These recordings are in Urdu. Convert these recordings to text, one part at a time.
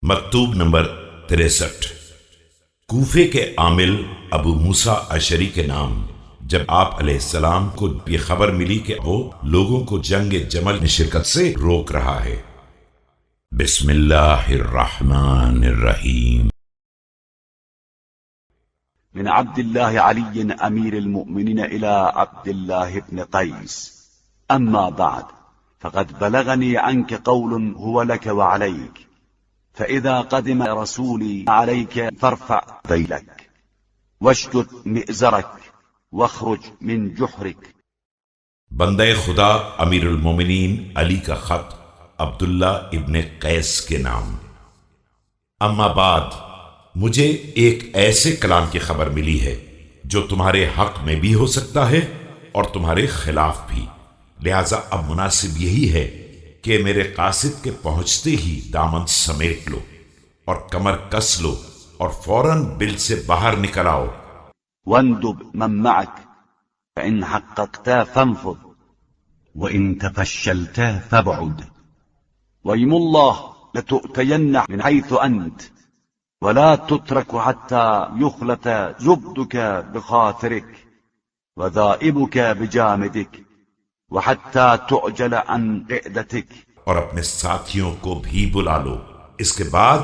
مکتوب نمبر 63۔ کوفے کے عامل ابو موسیٰ اشعری کے نام جب آپ علیہ السلام کو یہ خبر ملی کہ وہ لوگوں کو جنگ جمل میں شرکت سے روک رہا ہے۔ بسم اللہ الرحمن الرحیم۔ من عبد الله علي أمير المؤمنين إلى عبد الله بن قيس. أما بعد، فقد بلغني عنك قول هو لك وعليك، فإذا قدم رسولي عليك فارفع ذيلك واشدد مئزرك واخرج من جحرك۔ بندہ خدا امیر المومنین علی کا خط عبداللہ ابن قیس کے نام۔ اما بعد، مجھے ایک ایسے کلام کی خبر ملی ہے جو تمہارے حق میں بھی ہو سکتا ہے اور تمہارے خلاف بھی، لہذا اب مناسب یہی ہے کہ میرے قاصد کے پہنچتے ہی دامن سمیٹ لو اور کمر کس لو اور فوراً بل سے باہر نکل آؤ۔ واندب من معك، فإن حققتا فانفض وإن تفشلتا فابعد، وإيم الله لتؤتين من حيث أنت ولا تترك حتى يخلط زبدك بخاطرك وذائبك بجامدك وحتى تعجل عن قعدتك۔ اور اپنے ساتھیوں کو بھی بلا لو، اس کے بعد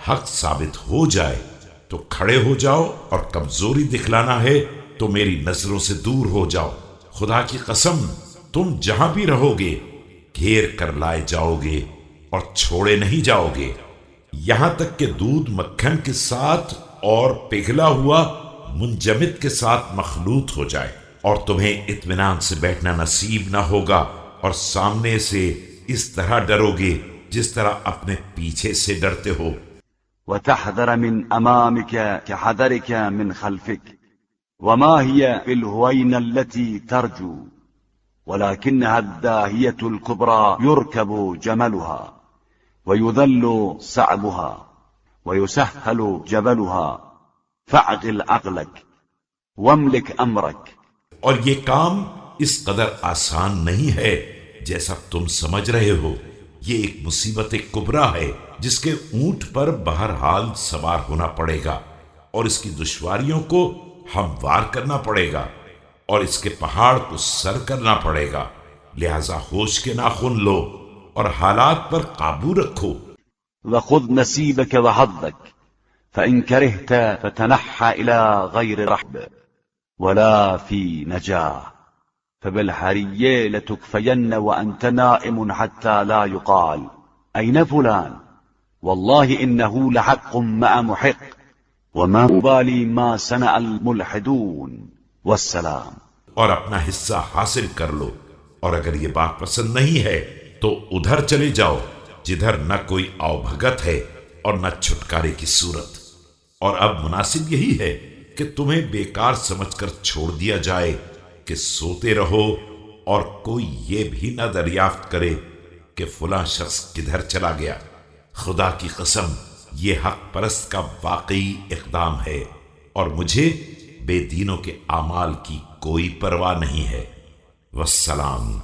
حق ثابت ہو جائے تو کھڑے ہو جاؤ، اور کمزوری دکھلانا ہے تو میری نظروں سے دور ہو جاؤ۔ خدا کی قسم، تم جہاں بھی رہو گے گھیر کر لائے جاؤ گے اور چھوڑے نہیں جاؤ گے، یہاں تک کہ دودھ مکھن کے ساتھ اور پگھلا ہوا منجمد کے ساتھ مخلوط ہو جائے، اور تمہیں اطمینان سے بیٹھنا نصیب نہ ہوگا، اور سامنے سے اس طرح ڈرو گے جس طرح اپنے پیچھے سے ڈرتے ہو۔ وتحذر من أمامك كحذرك من خلفك، وما هي بالهوينة التي ترجو، ولكنها الداهية الكبرى يركب جملها ويذل صعبها ويسهل جبلها، فاعقل عقلك واملك أمرك۔ اور یہ کام اس قدر آسان نہیں ہے جیسا تم سمجھ رہے ہو، یہ ایک مصیبت کبریٰ ہے جس کے اونٹ پر بہرحال سوار ہونا پڑے گا، اور اس کی دشواریوں کو ہموار کرنا پڑے گا، اور اس کے پہاڑ کو سر کرنا پڑے گا، لہذا ہوش کے ناخن لو اور حالات پر قابو رکھو۔ وخذ نصيبك وحظك، فإن كرهت فتنحى إلى غير رحب ولا في نجاة، فبالحري لتكفين وأنت نائم حتى لا يقال أين فلان، والله إنه لحق مع محق، وما أبالي ما صنع الملحدون، والسلام۔ اور اپنا حصہ حاصل کر لو، اور اگر یہ بات پسند نہیں ہے تو ادھر چلے جاؤ جدھر نہ کوئی آؤ بھگت ہے اور نہ چھٹکارے کی صورت۔ اور اب مناسب یہی ہے کہ تمہیں بیکار سمجھ کر چھوڑ دیا جائے کہ سوتے رہو، اور کوئی یہ بھی نہ دریافت کرے کہ فلاں شخص کدھر چلا گیا۔ خدا کی قسم، یہ حق پرست کا واقعی اقدام ہے، اور مجھے بے دینوں کے اعمال کی کوئی پرواہ نہیں ہے۔ والسلام۔